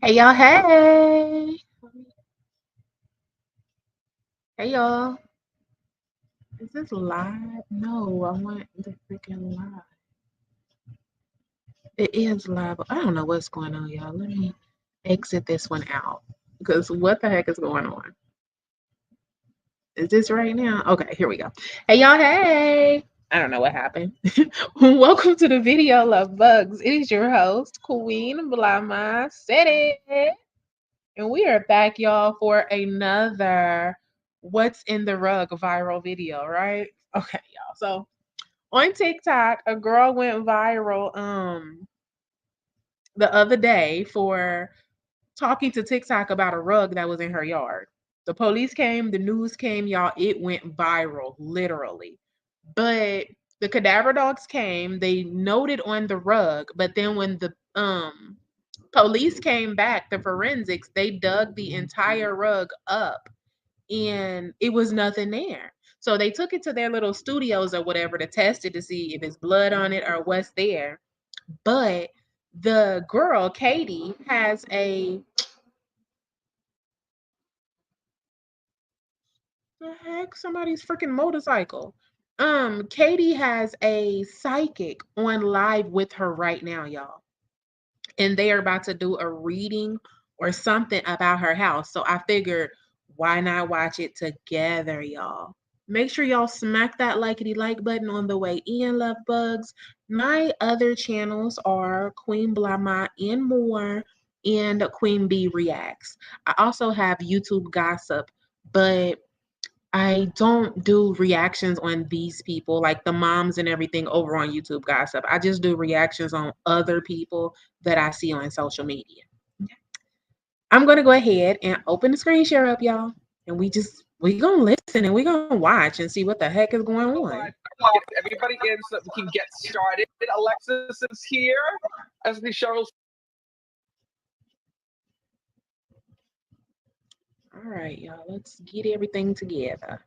Hey y'all, hey. Hey y'all. Is this live? No, I want the freaking live. It is live. I don't know what's going on, y'all. Let me exit this one out. Because what the heck is going on? Is this right now? Okay, here we go. Hey y'all, hey. I don't know what happened. Welcome to the video, Love Bugs. It is your host, Queen Blahma. Said it. And we are back, y'all, for another What's in the Rug viral video, right? Okay, y'all. So on TikTok, a girl went viral the other day for talking to TikTok about a rug that was in her yard. The police came, the news came, y'all. It went viral, literally. But the cadaver dogs came, they noted on the rug, but then when the police came back, the forensics, they dug the entire rug up and it was nothing there. So they took it to their little studios or whatever to test it to see if it's blood on it or what's there. But the girl, Katie, has a the heck? Somebody's freaking motorcycle. Katie has a psychic on live with her right now, y'all. And they are about to do a reading or something about her house. So I figured, why not watch it together, y'all? Make sure y'all smack that likety like button on the way in, love bugs. My other channels are Queen Blahma and more, and Queen B Reacts. I also have YouTube Gossip, but I don't do reactions on these people, like the moms and everything over on YouTube Gossip. I just do reactions on other people that I see on social media. I'm gonna go ahead and open the screen share up, y'all, and we gonna listen and we gonna watch and see what the heck is going on. Get everybody in so that we can get started. Alexis is here as the Cheryl's. All right, y'all, let's get everything together.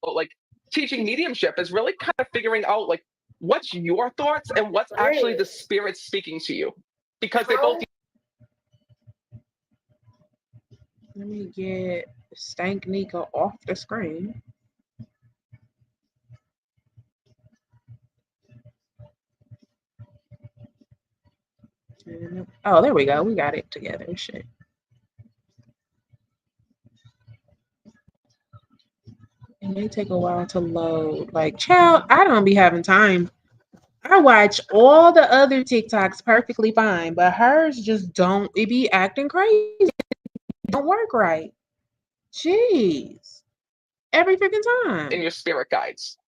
Like teaching mediumship is really kind of figuring out like what's your thoughts and what's actually the spirit speaking to you, because they both. Let me get Stank Nika off the screen. Oh, there we go. We got it together. Shit. It may take a while to load. Like, child, I don't be having time. I watch all the other TikToks perfectly fine, but hers just don't. It be acting crazy. It don't work right. Jeez. Every freaking time. In your spirit guides.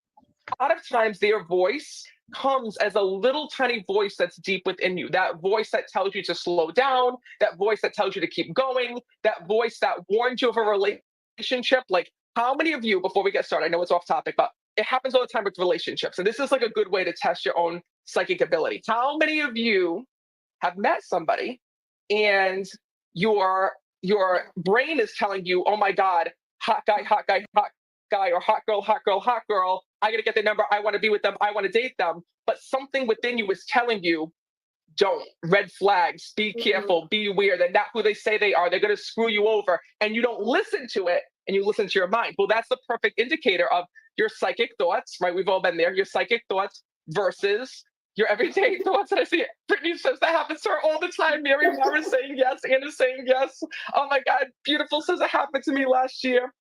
A lot of times their voice comes as a little tiny voice that's deep within you. That voice that tells you to slow down, that voice that tells you to keep going, that voice that warns you of a relationship. Like, how many of you, before we get started, I know it's off topic, but it happens all the time with relationships. And this is like a good way to test your own psychic ability. How many of you have met somebody and your brain is telling you, oh my God, hot guy, hot guy, hot guy, or hot girl, hot girl, hot girl. I gotta get their number. I want to be with them. I want to date them. But something within you is telling you, don't. Red flags. Be careful. Be aware. They're not who they say they are. They're gonna screw you over. And you don't listen to it, and you listen to your mind. Well, that's the perfect indicator of your psychic thoughts, right? We've all been there. Your psychic thoughts versus your everyday thoughts. And I see it. Brittany says that happens to her all the time. Mary Mara's saying yes. Anna's saying yes. Oh my God. Beautiful says it happened to me last year.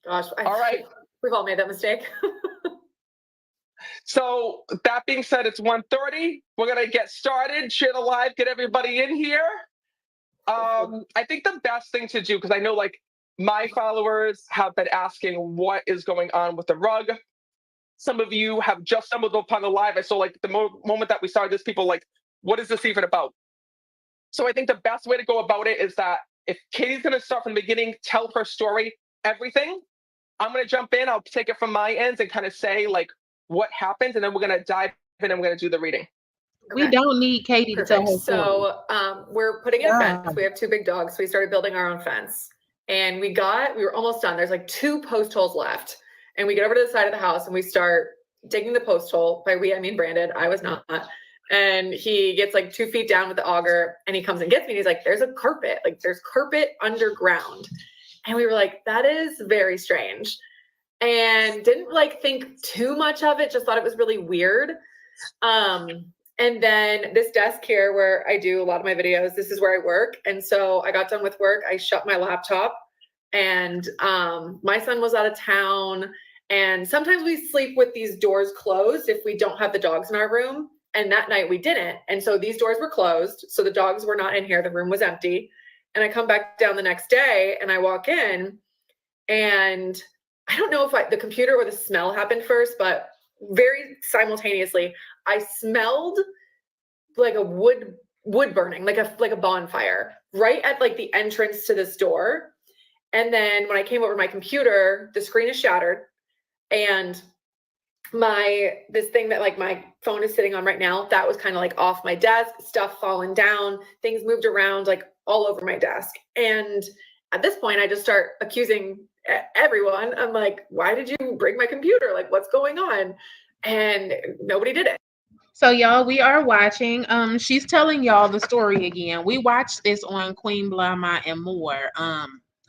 Gosh, all right. We've all made that mistake. So that being said, it's 1:30. We're going to get started. Share the live. Get everybody in here. I think the best thing to do, because I know like my followers have been asking what is going on with the rug. Some of you have just stumbled upon the live. I saw like the moment that we started this, people like, what is this even about? So I think the best way to go about it is that if Katie's going to start from the beginning, tell her story, everything, I'm going to jump in. I'll take it from my ends and kind of say like what happened. And then we're going to dive in and we're going to do the reading. We don't need Katie to tell her story. So we're putting in a fence. We have 2 big dogs. So we started building our own fence. And we were almost done. There's like 2 post holes left. And we get over to the side of the house and we start digging the post hole. By we, I mean Brandon. I was not. and he gets like 2 feet down with the auger, and he comes and gets me, and he's like, there's a carpet, like there's carpet underground. And we were like, that is very strange, and didn't like think too much of it, just thought it was really weird. And then this desk here where I do a lot of my videos, this is where I work. And so I got done with work, I shut my laptop, and my son was out of town. And sometimes we sleep with these doors closed if we don't have the dogs in our room. And that night we didn't. And so these doors were closed. So the dogs were not in here. The room was empty. And I come back down the next day and I walk in, and I don't know if the computer or the smell happened first, but very simultaneously, I smelled like a wood burning, like a bonfire right at like the entrance to this door. And then when I came over my computer, the screen is shattered, and this thing that like my phone is sitting on right now, that was kind of like off my desk, stuff falling down, things moved around like all over my desk. And at this point, I just start accusing everyone. I'm like, why did you break my computer? Like, what's going on? And nobody did it. So y'all, we are watching. She's telling y'all the story again. We watched this on Queen Blahma and more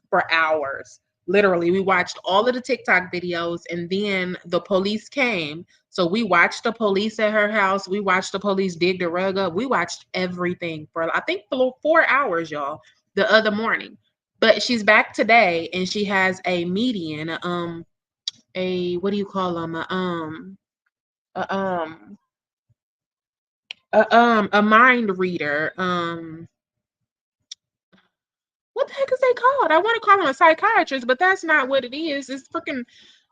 for hours. Literally, we watched all of the TikTok videos, and then the police came. So we watched the police at her house. We watched the police dig the rug up. We watched everything for I think 4 hours, y'all, the other morning. But she's back today, and she has a median, a what do you call them? A mind reader. What the heck is they called? I want to call him a psychiatrist, but that's not what it is. It's freaking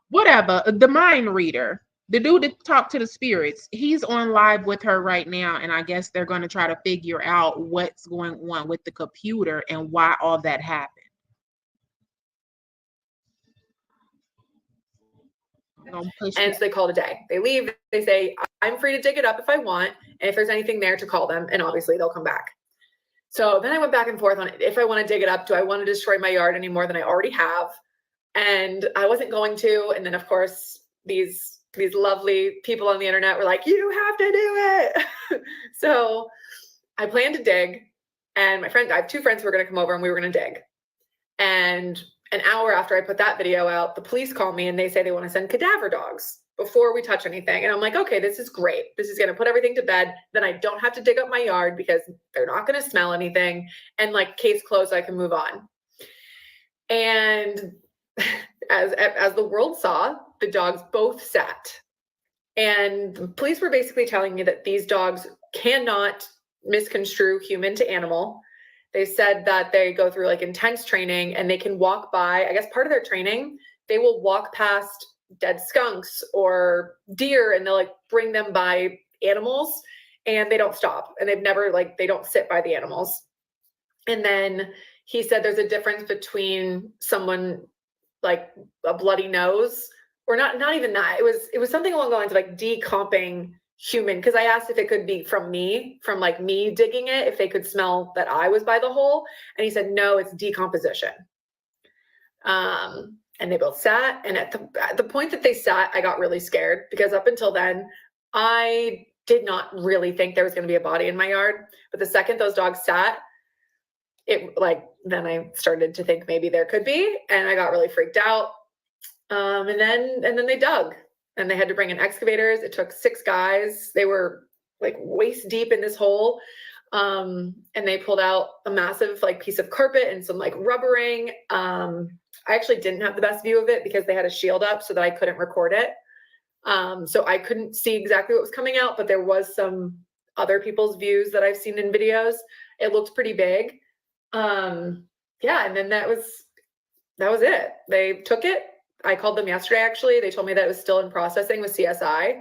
whatever. The mind reader. The dude that talked to the spirits. He's on live with her right now, and I guess they're going to try to figure out what's going on with the computer and why all that happened. And so they call it a day. They leave. They say, I'm free to dig it up if I want. And if there's anything there, to call them. And obviously they'll come back. So then I went back and forth on if I want to dig it up, do I want to destroy my yard any more than I already have? And I wasn't going to. And then of course, these lovely people on the internet were like, you have to do it. So I planned to dig. And I have 2 friends who were going to come over, and we were going to dig. And an hour after I put that video out, the police call me and they say they want to send cadaver dogs before we touch anything. And I'm like, okay, this is great. This is going to put everything to bed. Then I don't have to dig up my yard because they're not going to smell anything. And like, case closed, I can move on. And as the world saw, the dogs both sat. And the police were basically telling me that these dogs cannot misconstrue human to animal. They said that they go through like intense training, and they can walk by, I guess part of their training, they will walk past dead skunks or deer, and they'll like bring them by animals, and they don't stop. And they don't sit by the animals. And then he said there's a difference between someone like a bloody nose, or not even that. It was something along the lines of like decomping human, because I asked if it could be from me digging it, if they could smell that I was by the hole, and he said no, it's decomposition. And they both sat, and at the point that they sat, I got really scared, because up until then I did not really think there was going to be a body in my yard. But the second those dogs sat, then I started to think maybe there could be, and I got really freaked out. And then they dug. And they had to bring in excavators. It took 6 guys. They were like waist deep in this hole. And they pulled out a massive like piece of carpet and some like rubbering. I actually didn't have the best view of it because they had a shield up so that I couldn't record it. So I couldn't see exactly what was coming out, but there was some other people's views that I've seen in videos. It looked pretty big. Yeah. And then that was it. They took it. I called them yesterday, actually. They told me that it was still in processing with CSI,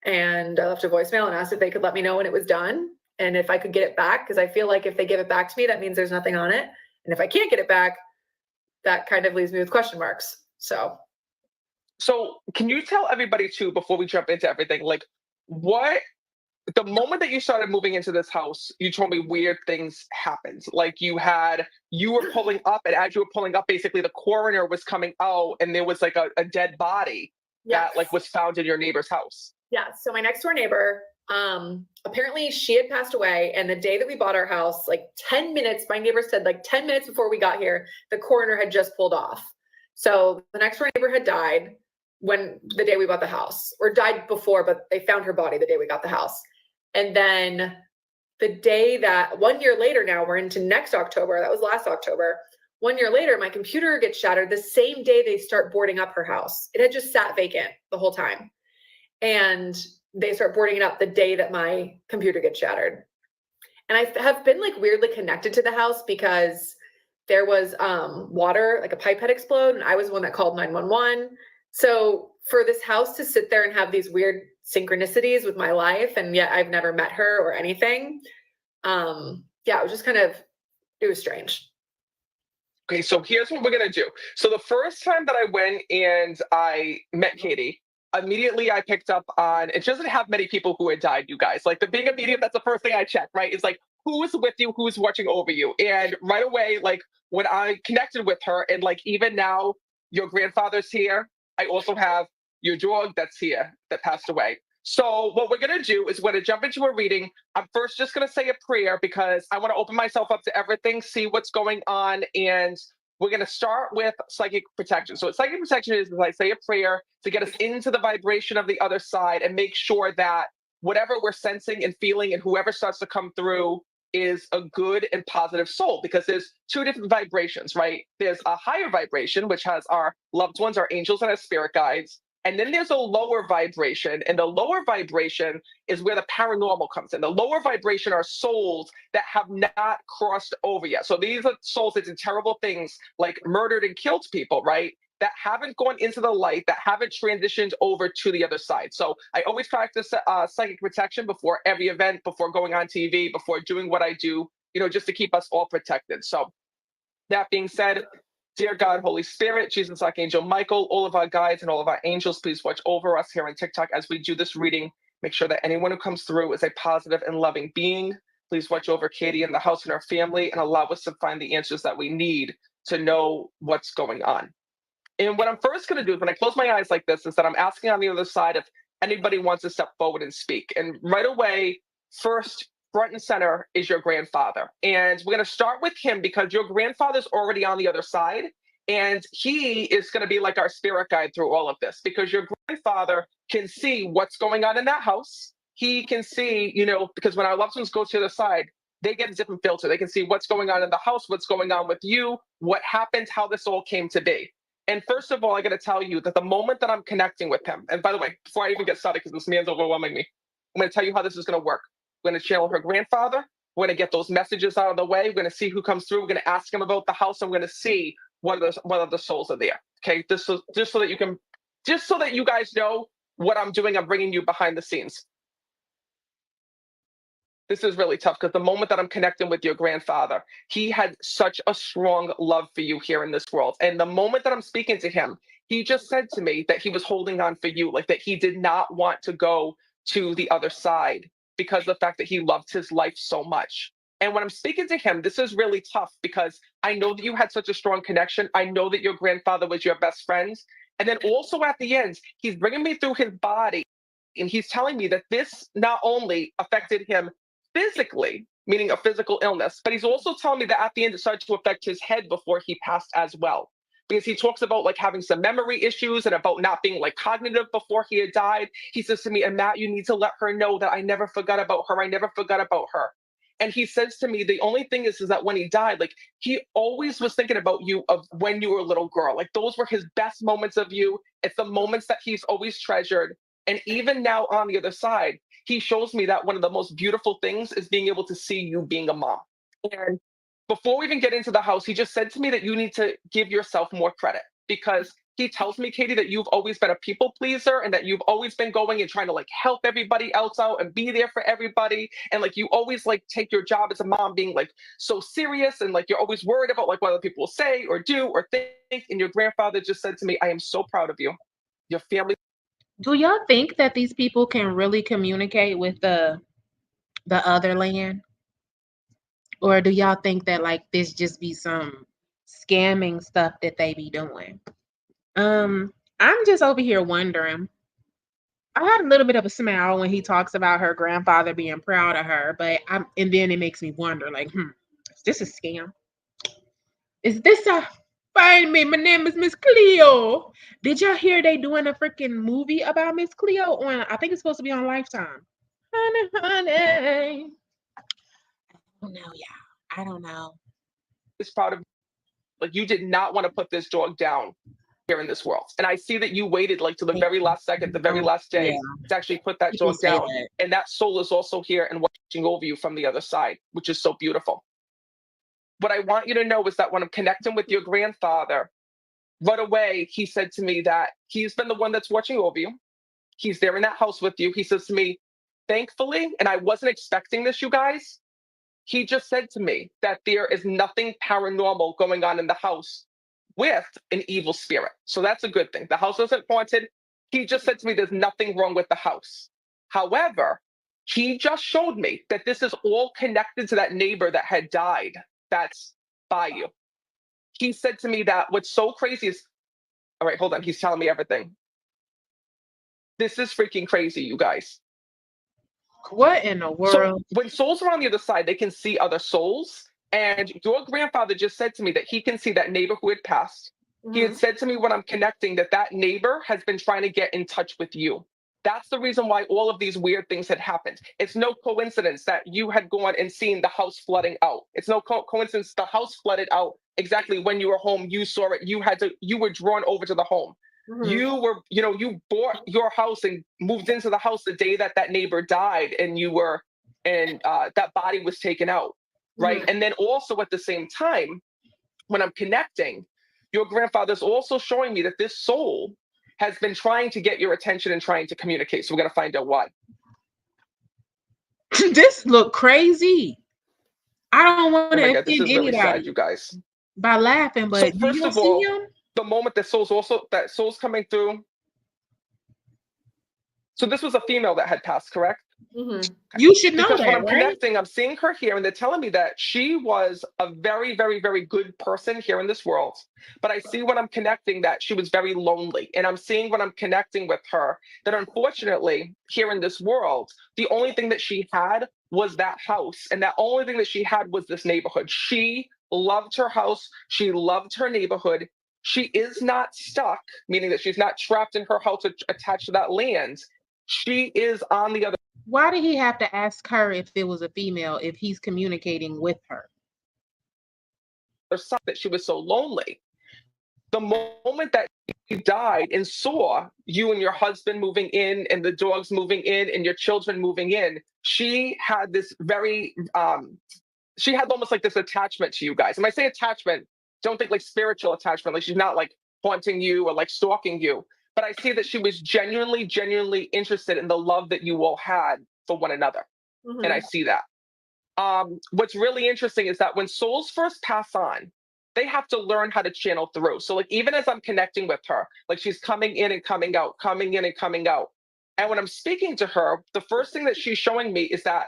and I left a voicemail and asked if they could let me know when it was done and if I could get it back, because I feel like if they give it back to me, that means there's nothing on it. And if I can't get it back, that kind of leaves me with question marks. So can you tell everybody too, before we jump into everything, like the moment that you started moving into this house, you told me weird things happened. Like you were pulling up, and as you were pulling up, basically the coroner was coming out, and there was like a dead body that like was found in your neighbor's house. Yeah. So my next door neighbor, Apparently she had passed away, and the day that we bought our house, like 10 minutes, my neighbor said like 10 minutes before we got here, the coroner had just pulled off. So the next door neighbor had died when the day we bought the house, or died before, but they found her body the day we got the house. And then the day that 1 year later, now we're into next October, that was last October, 1 year later, my computer gets shattered the same day they start boarding up her house. It had just sat vacant the whole time. And they start boarding it up the day that my computer gets shattered. And I have been like weirdly connected to the house because there was water, like a pipe had exploded, and I was the one that called 911. So for this house to sit there and have these weird synchronicities with my life, and yet I've never met her or anything. Yeah, it was just it was strange. Okay, so here's what we're gonna do. So the first time that I went and I met Katie, immediately I picked up on, it doesn't have many people who had died, you guys. Like, the being a medium, that's the first thing I check, right? It's like, who's with you, who's watching over you? And right away, like, when I connected with her, and like, even now, your grandfather's here. I also have your dog that's here that passed away. So what we're gonna do is we're gonna jump into a reading. I'm first just gonna say a prayer because I want to open myself up to everything, see what's going on, and we're going to start with psychic protection. So what psychic protection is I say a prayer to get us into the vibration of the other side and make sure that whatever we're sensing and feeling and whoever starts to come through is a good and positive soul, because there's two different vibrations, right? There's a higher vibration, which has our loved ones, our angels, and our spirit guides. And then there's a lower vibration, and the lower vibration is where the paranormal comes in. The lower vibration are souls that have not crossed over yet. So these are souls that did terrible things, like murdered and killed people, right? That haven't gone into the light, that haven't transitioned over to the other side. So I always practice psychic protection before every event, before going on TV, before doing what I do, just to keep us all protected. So that being said, dear God, Holy Spirit, Jesus, Archangel Michael, all of our guides and all of our angels, please watch over us here on TikTok as we do this reading. Make sure that anyone who comes through is a positive and loving being. Please watch over Katie and the house and our family, and allow us to find the answers that we need to know what's going on. And what I'm first going to do is, when I close my eyes like this, is that I'm asking on the other side if anybody wants to step forward and speak. And right away, first, front and center is your grandfather. And we're going to start with him because your grandfather's already on the other side. And he is going to be like our spirit guide through all of this, because your grandfather can see what's going on in that house. He can see, because when our loved ones go to the other side, they get a different filter. They can see what's going on in the house, what's going on with you, what happened, how this all came to be. And first of all, I got to tell you that the moment that I'm connecting with him, and by the way, before I even get started, because this man's overwhelming me, I'm going to tell you how this is going to work. We're going to channel her grandfather. We're going to get those messages out of the way. We're going to see who comes through. We're going to ask him about the house. And we're going to see whether the souls are there. Okay, just so that you guys know what I'm doing. I'm bringing you behind the scenes. This is really tough because the moment that I'm connecting with your grandfather, he had such a strong love for you here in this world. And the moment that I'm speaking to him, he just said to me that he was holding on for you, like that he did not want to go to the other side because of the fact that he loved his life so much. And when I'm speaking to him, this is really tough because I know that you had such a strong connection. I know that your grandfather was your best friend. And then also at the end, he's bringing me through his body, and he's telling me that this not only affected him physically, meaning a physical illness, but he's also telling me that at the end it started to affect his head before he passed as well. Because he talks about like having some memory issues and about not being like cognitive before he had died. He says to me, and Matt, you need to let her know that I never forgot about her. I never forgot about her. And he says to me, the only thing is that when he died, like he always was thinking about you of when you were a little girl. Like those were his best moments of you. It's the moments that he's always treasured. And even now on the other side, he shows me that one of the most beautiful things is being able to see you being a mom. And before we even get into the house, he just said to me that you need to give yourself more credit, because he tells me, Katie, that you've always been a people pleaser and that you've always been going and trying to like help everybody else out and be there for everybody. And like you always like take your job as a mom being like so serious, and like you're always worried about like what other people will say or do or think. And your grandfather just said to me, I am so proud of you. Your family. Do y'all think that these people can really communicate with the other land? Or do y'all think that like this just be some scamming stuff that they be doing? I'm just over here wondering, I had a little bit of a smile when he talks about her grandfather being proud of her, but and then it makes me wonder, like, is this a scam? Is this a find me? My name is Miss Cleo. Did y'all hear they doing a freaking movie about Miss Cleo on? I think it's supposed to be on Lifetime. Honey, honey. I don't know, yeah. I don't know. Is proud of, like, you did not want to put this dog down here in this world. And I see that you waited like to the very last second, the very last day Yeah, to actually put that people dog say down. that. And that soul is also here and watching over you from the other side, which is so beautiful. What I want you to know is that when I'm connecting with your grandfather, right away, he said to me that he's been the one that's watching over you. He's there in that house with you. He says to me, thankfully, and I wasn't expecting this, you guys, he just said to me that there is nothing paranormal going on in the house with an evil spirit. So that's a good thing. The house isn't haunted. He just said to me, there's nothing wrong with the house. However, he just showed me that this is all connected to that neighbor that had died that's by you. He said to me that what's so crazy is, all right, hold on. He's telling me everything. This is freaking crazy, you guys. What in the So world? when souls are on the other side, they can see other souls. And your grandfather just said to me that he can see that neighbor who had passed. He had said to me when I'm connecting that that neighbor has been trying to get in touch with you. That's the reason why all of these weird things had happened. It's no coincidence that you had gone and seen the house flooding out. It's no coincidence the house flooded out exactly when you were home. You saw it. You were drawn over to the home. You were, you bought your house and moved into the house the day that that neighbor died, and that body was taken out, right? And then also at the same time, when I'm connecting, your grandfather's also showing me that this soul has been trying to get your attention and trying to communicate. So we're gonna find out why. This look crazy. I don't want Oh to my God, this offend is really sad, anybody you guys. by laughing, So but do first you of see all, him? the moment that soul's coming through. So this was a female that had passed, correct? You should know Because when that, I'm right? connecting, I'm seeing her here, and they're telling me that she was a very, very, very good person here in this world. But I see when I'm connecting that she was very lonely. And I'm seeing when I'm connecting with her that unfortunately, here in this world, the only thing that she had was that house. And that only thing that she had was this neighborhood. She loved her house. She loved her neighborhood. She is not stuck, meaning that she's not trapped in her house attached to that land. She is on the other Why did he have to ask her if it was a female if he's communicating with her? side, that she was so lonely. The moment that she died and saw you and your husband moving in and the dogs moving in and your children moving in, she had this she had almost like this attachment to you guys. And when I say attachment, don't think like spiritual attachment, like she's not like haunting you or like stalking you. But I see that she was genuinely, genuinely interested in the love that you all had for one another. And I see that. What's really interesting is that when souls first pass on, they have to learn how to channel through. So like even as I'm connecting with her, like she's coming in and coming out, coming in and coming out. And when I'm speaking to her, the first thing that she's showing me is that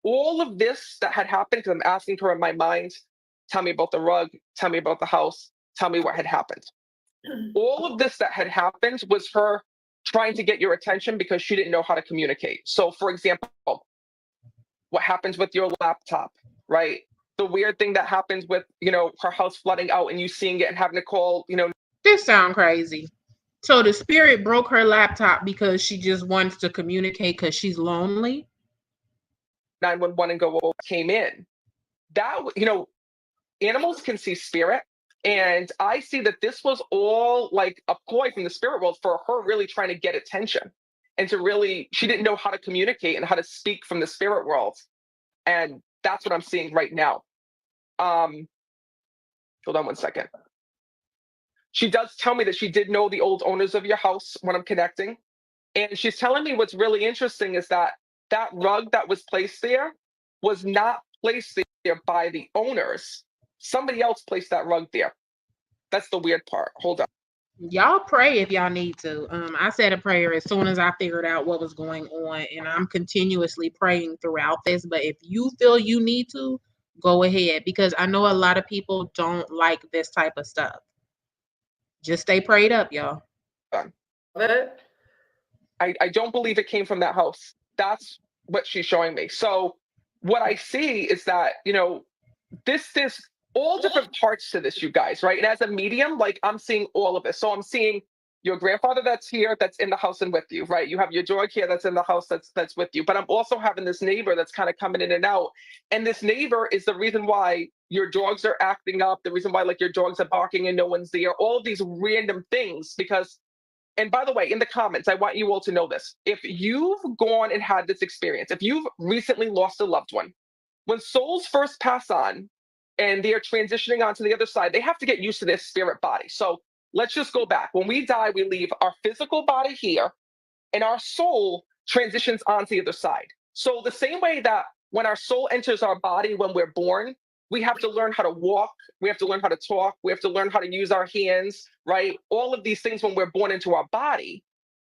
all of this that had happened, because I'm asking her in my mind, tell me about the rug, tell me about the house, tell me what had happened. All of this that had happened was her trying to get your attention because she didn't know how to communicate. So for example, what happens with your laptop, right? The weird thing that happens with, her house flooding out and you seeing it and having to call, This sound crazy. So the spirit broke her laptop because she just wants to communicate because she's lonely. 911 and go, oh, came in. That, animals can see spirit. And I see that this was all like a ploy from the spirit world for her really trying to get attention and she didn't know how to communicate and how to speak from the spirit world. And that's what I'm seeing right now. Hold on one second. She does tell me that she did know the old owners of your house when I'm connecting. And she's telling me what's really interesting is that that rug that was placed there was not placed there by the owners. Somebody else placed that rug there. That's the weird part. Hold on. Y'all pray if y'all need to. I said a prayer as soon as I figured out what was going on, and I'm continuously praying throughout this. But if you feel you need to, go ahead, because I know a lot of people don't like this type of stuff. Just stay prayed up, y'all. But I don't believe it came from that house. That's what she's showing me. So what I see is that, there's all different parts to this, you guys, right? And as a medium, like I'm seeing all of this. So I'm seeing your grandfather that's here, that's in the house and with you, right? You have your dog here that's in the house that's with you. But I'm also having this neighbor that's kind of coming in and out. And this neighbor is the reason why your dogs are acting up, the reason why like your dogs are barking and no one's there, all of these random things. Because, and by the way, in the comments, I want you all to know this. If you've gone and had this experience, if you've recently lost a loved one, when souls first pass on and they're transitioning onto the other side, they have to get used to their spirit body. So let's just go back. When we die, we leave our physical body here and our soul transitions onto the other side. So the same way that when our soul enters our body when we're born, we have to learn how to walk, we have to learn how to talk, we have to learn how to use our hands, right? All of these things when we're born into our body.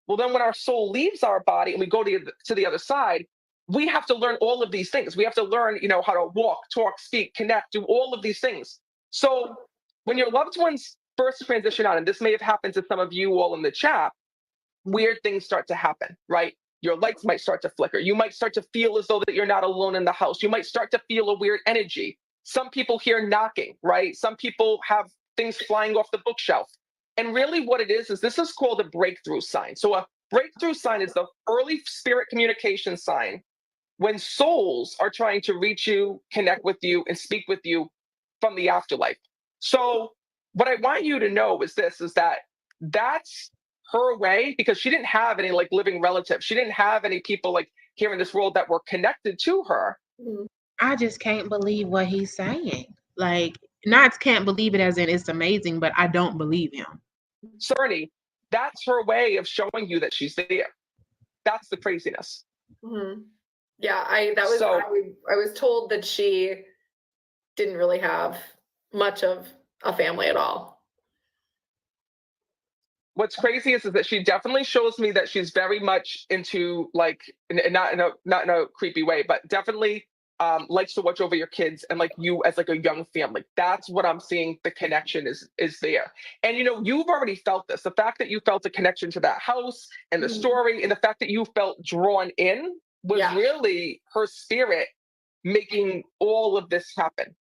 Well, then when our soul leaves our body and we go to the other side, we have to learn all of these things. We have to learn, how to walk, talk, speak, connect, do all of these things. So when your loved ones first transition out, and this may have happened to some of you all in the chat, weird things start to happen, right? Your lights might start to flicker. You might start to feel as though that you're not alone in the house. You might start to feel a weird energy. Some people hear knocking, right? Some people have things flying off the bookshelf. And really what it is this is called a breakthrough sign. So a breakthrough sign is the early spirit communication sign when souls are trying to reach you, connect with you, and speak with you from the afterlife. So what I want you to know is that that's her way, because she didn't have any like living relatives. She didn't have any people like here in this world that were connected to her. I just can't believe what he's saying. Like, not can't believe it as in it's amazing, but I don't believe him. Cerny, that's her way of showing you that she's there. That's the craziness. Mm-hmm. Yeah, I was told that she didn't really have much of a family at all. What's crazy is that she definitely shows me that she's very much into like, not in a creepy way, but definitely likes to watch over your kids and like you as like a young family. That's what I'm seeing. The connection is there. And you've already felt this. The fact that you felt a connection to that house and the story, and the fact that you felt drawn in was really her spirit making all of this happen.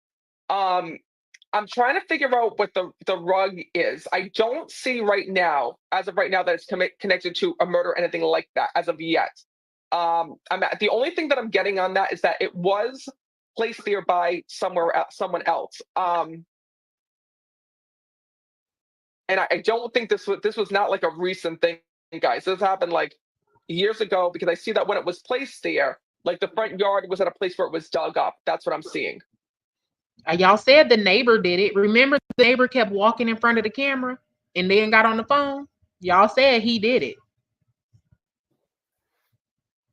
I'm trying to figure out what the rug is. I don't see right now, as of right now, that it's connected to a murder or anything like that as of yet. The only thing that I'm getting on that is that it was placed there by someone else. And I don't think this was not like a recent thing, guys. This happened like years ago, because I see that when it was placed there, like the front yard was at a place where it was dug up. That's what I'm seeing. Y'all said the neighbor did it. Remember, the neighbor kept walking in front of the camera and then got on the phone? Y'all said he did it.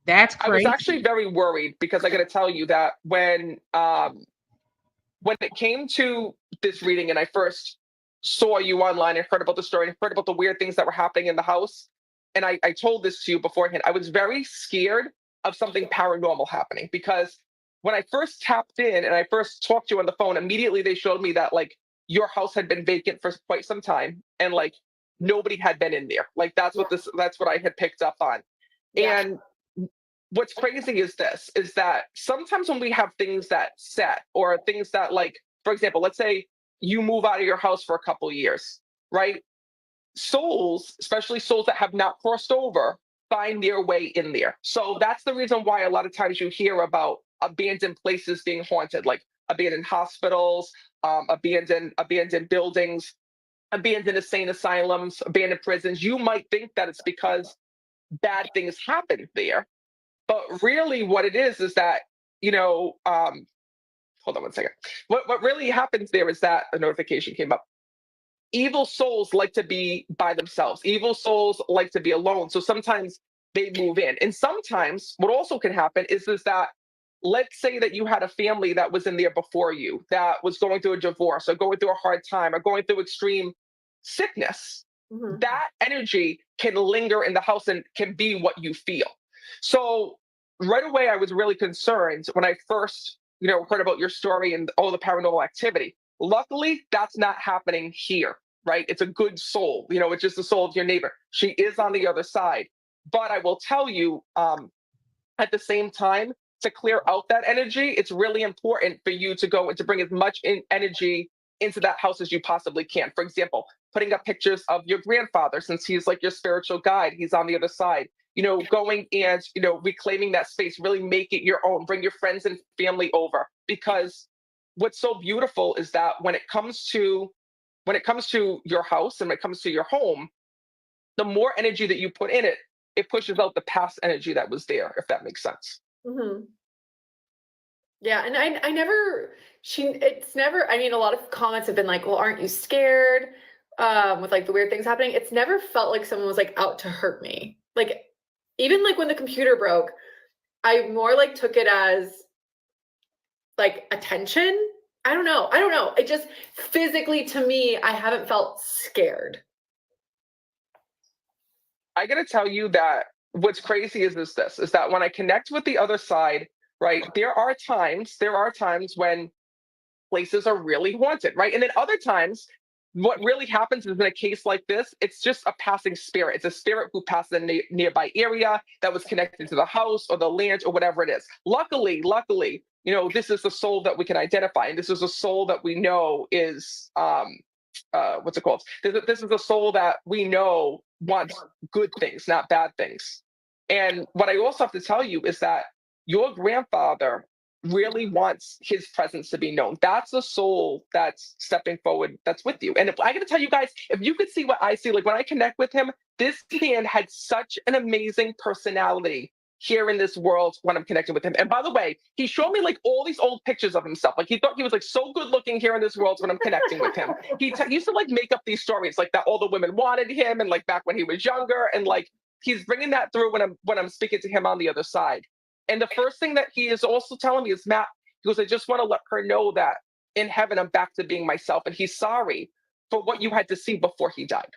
That's crazy. I was actually very worried, because I got to tell you that when it came to this reading and I first saw you online and heard about the story and heard about the weird things that were happening in the house, and I told this to you beforehand, I was very scared of something paranormal happening, because when I first tapped in and I first talked to you on the phone, immediately they showed me that like your house had been vacant for quite some time and like nobody had been in there. Like that's what I had picked up on. Yeah. And what's crazy is that sometimes when we have things that set, or things that, like, for example, let's say you move out of your house for a couple of years, right? Souls, especially souls that have not crossed over, find their way in there. So that's the reason why a lot of times you hear about abandoned places being haunted, like abandoned hospitals, abandoned buildings, abandoned insane asylums, abandoned prisons. You might think that it's because bad things happen there, but really what it is that, hold on one second. What really happens there is that a notification came up. Evil souls like to be by themselves. Evil souls like to be alone. So sometimes they move in. And sometimes what also can happen is that, let's say that you had a family that was in there before you, that was going through a divorce or going through a hard time or going through extreme sickness. Mm-hmm. That energy can linger in the house and can be what you feel. So right away, I was really concerned when I first, heard about your story and all the paranormal activity. Luckily, that's not happening here, right? It's a good soul. It's just the soul of your neighbor. She is on the other side. But I will tell you, at the same time, to clear out that energy, it's really important for you to go and to bring as much energy into that house as you possibly can. For example, putting up pictures of your grandfather, since he's like your spiritual guide, he's on the other side. Going and reclaiming that space, really make it your own. Bring your friends and family over, because what's so beautiful is that when it comes to your house and when it comes to your home, the more energy that you put in it, it pushes out the past energy that was there, if that makes sense. Mm-hmm. Yeah, and it's never, I mean, a lot of comments have been like, well, aren't you scared with like the weird things happening? It's never felt like someone was like out to hurt me. Like, even like when the computer broke, I more like took it as like attention. I don't know. It just physically, to me, I haven't felt scared. I gotta tell you that what's crazy is that when I connect with the other side, right, there are times when places are really haunted, right? And then other times, what really happens is in a case like this, it's just a passing spirit. It's a spirit who passed in a nearby area that was connected to the house or the land or whatever it is. Luckily, this is the soul that we can identify, and this is a soul that we know is what's it called? This is a soul that we know wants good things, not bad things. And what I also have to tell you is that your grandfather really wants his presence to be known. That's the soul that's stepping forward, that's with you. And if I gotta tell you guys, if you could see what I see, like when I connect with him, this man had such an amazing personality here in this world when I'm connecting with him. And by the way, he showed me like all these old pictures of himself. Like he thought he was like so good looking here in this world when I'm connecting with him. He used to like make up these stories like that all the women wanted him, and like back when he was younger, and like he's bringing that through when I'm speaking to him on the other side. And the first thing that he is also telling me is, Matt, he goes, I just want to let her know that in heaven I'm back to being myself, and he's sorry for what you had to see before he died.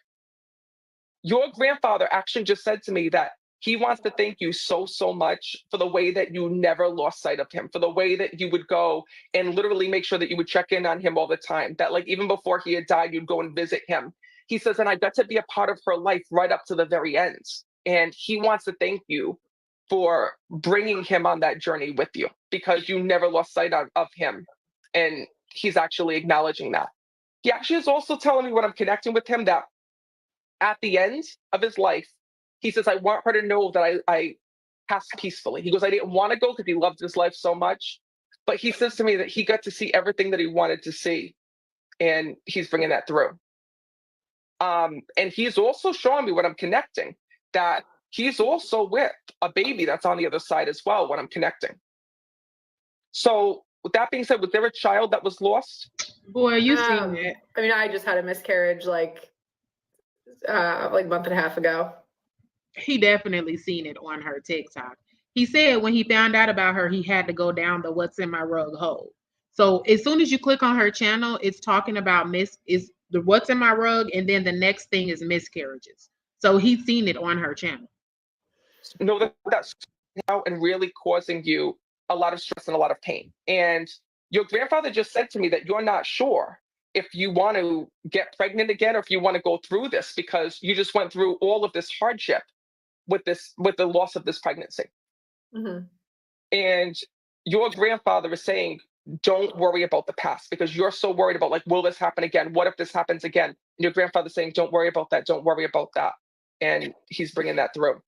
Your grandfather actually just said to me that he wants to thank you so, so much for the way that you never lost sight of him, for the way that you would go and literally make sure that you would check in on him all the time, that like even before he had died, you'd go and visit him. He says, and I got to be a part of her life right up to the very end. And he wants to thank you for bringing him on that journey with you, because you never lost sight of him. And he's actually acknowledging that. He actually is also telling me when I'm connecting with him that at the end of his life, he says, I want her to know that I passed peacefully. He goes, I didn't want to go because he loved his life so much. But he says to me that he got to see everything that he wanted to see. And he's bringing that through. And he's also showing me when I'm connecting that he's also with a baby that's on the other side as well when I'm connecting. So with that being said, was there a child that was lost? Boy, you seen it. I mean, I just had a miscarriage like a month and a half ago. He definitely seen it on her TikTok. He said when he found out about her, he had to go down the what's in my rug hole. So as soon as you click on her channel, it's talking about is the what's in my rug, and then the next thing is miscarriages. So he's seen it on her channel. No, that's now and really causing you a lot of stress and a lot of pain. And your grandfather just said to me that you're not sure if you want to get pregnant again or if you want to go through this, because you just went through all of this hardship with the loss of this pregnancy. Mm-hmm. And your grandfather is saying, don't worry about the past, because you're so worried about like, will this happen again? What if this happens again? And your grandfather's saying, don't worry about that. Don't worry about that. And he's bringing that through.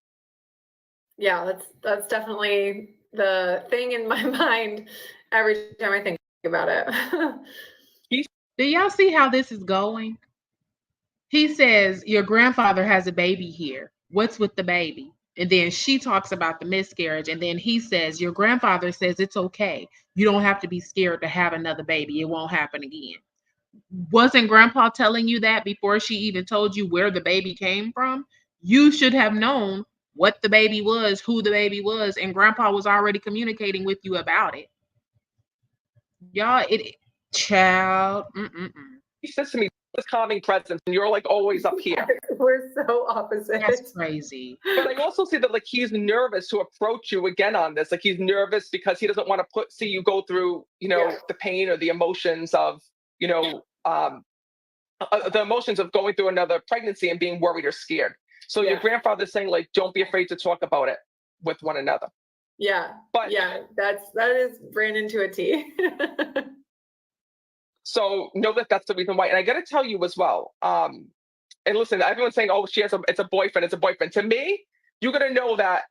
Yeah, that's definitely the thing in my mind every time I think about it. Do y'all see how this is going? He says, your grandfather has a baby here. What's with the baby? And then she talks about the miscarriage. And then he says, your grandfather says it's okay. You don't have to be scared to have another baby. It won't happen again. Wasn't grandpa telling you that before she even told you where the baby came from? You should have known what the baby was, who the baby was, and grandpa was already communicating with you about it. Y'all, child. He says to me, this calming presence, and you're like always up here. We're so opposite. That's crazy. But I also see that like he's nervous to approach you again on this. Like he's nervous because he doesn't want to see you go through, the pain or the emotions of, the emotions of going through another pregnancy and being worried or scared. So your grandfather's saying, like, don't be afraid to talk about it with one another. Yeah. But yeah, that is Brandon to a T. so know that that's the reason why. And I got to tell you as well. And listen, everyone's saying, oh, it's a boyfriend. It's a boyfriend. To me, you got to know that.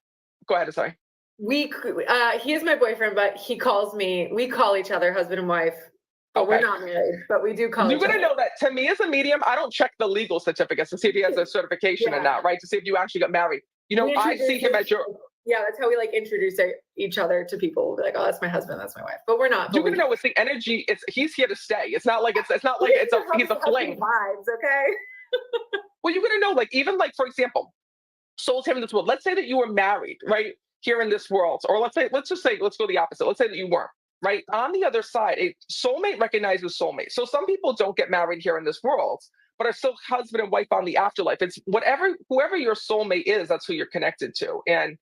Go ahead. Sorry. He is my boyfriend, but we call each other husband and wife. But we're not married, but we do call You're each other. going to know that to me as a medium, I don't check the legal certificates to see if he has a certification or not, right? To see if you actually got married. You know, I see him as your... Yeah, that's how we like introduce each other to people. We'll be like, oh, that's my husband, that's my wife. But we're not. You're going to know it's the energy. He's here to stay. It's not like he's a fling. Vibes, okay? Well, you're going to know, like, even like, for example, souls here in this world. Let's say that you were married, right? Here in this world. Or let's go the opposite. Let's say that you weren't. Right? On the other side, a soulmate recognizes soulmate. So some people don't get married here in this world, but are still husband and wife on the afterlife. It's whoever your soulmate is, that's who you're connected to. And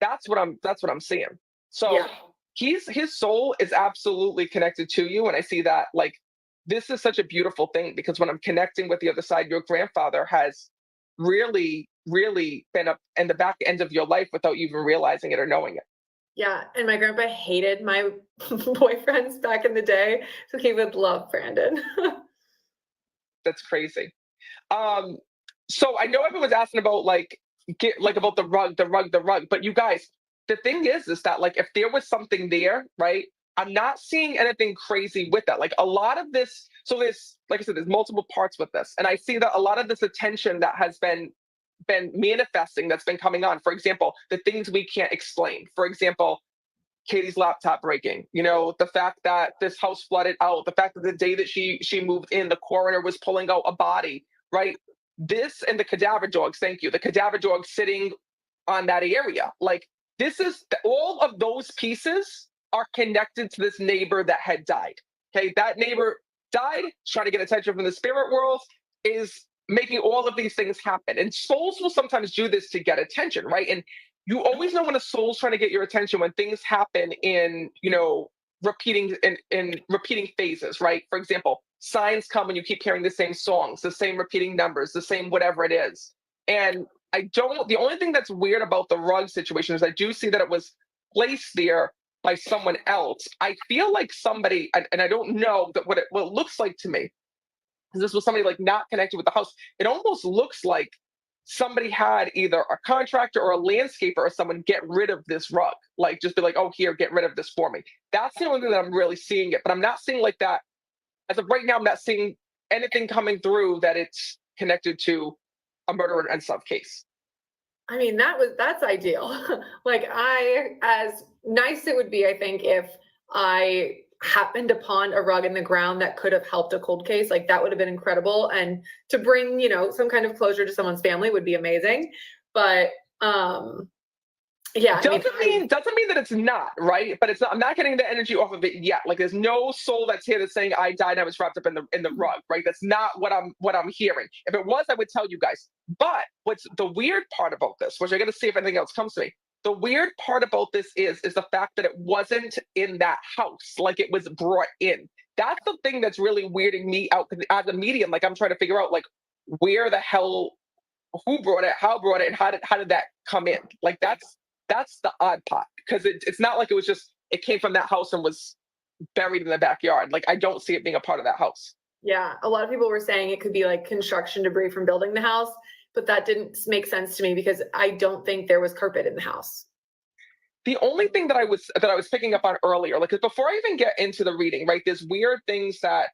that's what I'm seeing. So his soul is absolutely connected to you. And I see that, like, this is such a beautiful thing, because when I'm connecting with the other side, your grandfather has really, really been up in the back end of your life without you even realizing it or knowing it. Yeah, and my grandpa hated my boyfriends back in the day, so he would love Brandon. That's crazy. So I know everyone's asking about about the rug, but you guys, the thing is that, like, if there was something there, right? I'm not seeing anything crazy with that. Like, a lot of this, so there's, like I said, there's multiple parts with this, and I see that a lot of this attention that has been manifesting, that's been coming on. For example, the things we can't explain. For example, Katie's laptop breaking, you know, the fact that this house flooded out, the fact that the day that she moved in, the coroner was pulling out a body, right? This and the cadaver dogs, thank you. The cadaver dogs sitting on that area. Like, all of those pieces are connected to this neighbor that had died. Okay, that neighbor died, trying to get attention from the spirit world, is making all of these things happen. And souls will sometimes do this to get attention, right? And you always know when a soul's trying to get your attention when things happen in, you know, repeating phases, right? For example, signs come when you keep hearing the same songs, the same repeating numbers, the same whatever it is. And the only thing that's weird about the rug situation is I do see that it was placed there by someone else. I feel like somebody, and I don't know that what it looks like to me, because this was somebody like not connected with the house. It almost looks like somebody had either a contractor or a landscaper or someone get rid of this rug. Like, just be like, oh, here, get rid of this for me. That's the only thing that I'm really seeing it. But I'm not seeing like that. As of right now, I'm not seeing anything coming through that it's connected to a murder and stuff case. I mean, that's ideal. Like, as nice it would be, I think, if I happened upon a rug in the ground that could have helped a cold case, like, that would have been incredible. And to bring, you know, some kind of closure to someone's family would be amazing. But yeah, doesn't mean that it's not, right? But it's not. I'm not getting the energy off of it yet. Like, there's no soul that's here that's saying I died and I was wrapped up in the rug, right? That's not what I'm hearing. If it was, I would tell you guys. But what's the weird part about this, which I got to see if anything else comes to me. The weird part about this is the fact that it wasn't in that house, like, it was brought in. That's the thing that's really weirding me out, because as a medium, like, I'm trying to figure out, like, where the hell, who brought it, how brought it, and how did that come in? Like, that's the odd part, because it's not like it came from that house and was buried in the backyard. Like, I don't see it being a part of that house. Yeah, a lot of people were saying it could be like construction debris from building the house, but that didn't make sense to me because I don't think there was carpet in the house. The only thing that I was picking up on earlier, like, 'cause before I even get into the reading, right, there's weird things that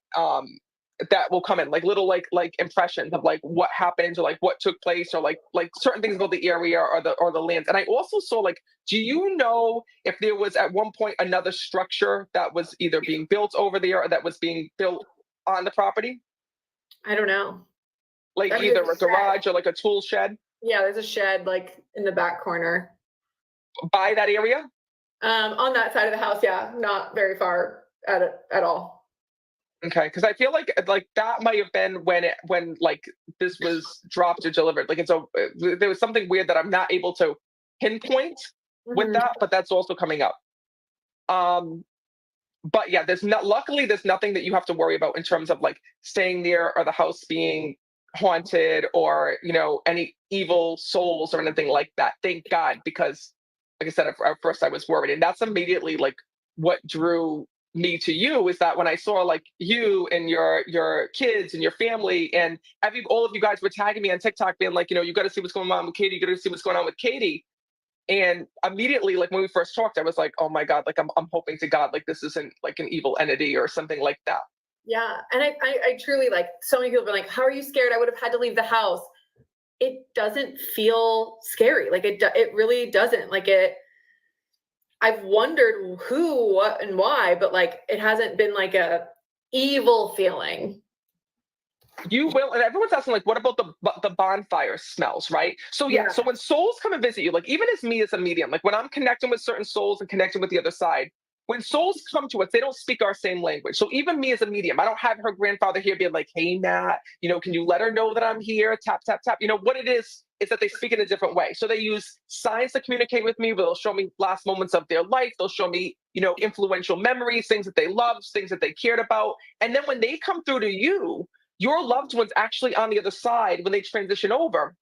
will come in, like little like impressions of like what happened or like what took place or like certain things about the area or the lands. And I also saw, like, do you know if there was at one point another structure that was either being built over there or that was being built on the property? I don't know. Like, either a garage or like a tool shed? Yeah, there's a shed like in the back corner. By that area? On that side of the house, yeah, not very far at all. Okay, because I feel like that might have been when like this was dropped or delivered. Like, there was something weird that I'm not able to pinpoint with that, but that's also coming up. But yeah, luckily there's nothing that you have to worry about in terms of like staying there or the house being haunted or, any evil souls or anything like that. Thank God, because like I said, at first I was worried. And that's immediately like what drew me to you, is that when I saw like you and your kids and your family and all of you guys were tagging me on TikTok being like, you got to see what's going on with Katie, you got to see what's going on with Katie. And immediately, like when we first talked, I was like, oh my God, like I'm hoping to God, like this isn't like an evil entity or something like that. Yeah. And I truly, like, so many people have been like, how are you scared? I would have had to leave the house. It doesn't feel scary. Like it really doesn't. Like I've wondered who, what, and why, but like it hasn't been like a evil feeling. You will, and everyone's asking like, what about the bonfire smells, right? So yeah, so when souls come and visit you, like even as me as a medium, like when I'm connecting with certain souls and connecting with the other side, when souls come to us, they don't speak our same language. So even me as a medium, I don't have her grandfather here being like, hey, Nat, can you let her know that I'm here? Tap, tap, tap. What it is that they speak in a different way. So they use signs to communicate with me, but they'll show me last moments of their life. They'll show me, influential memories, things that they loved, things that they cared about. And then when they come through to you, your loved ones actually on the other side, when they transition over,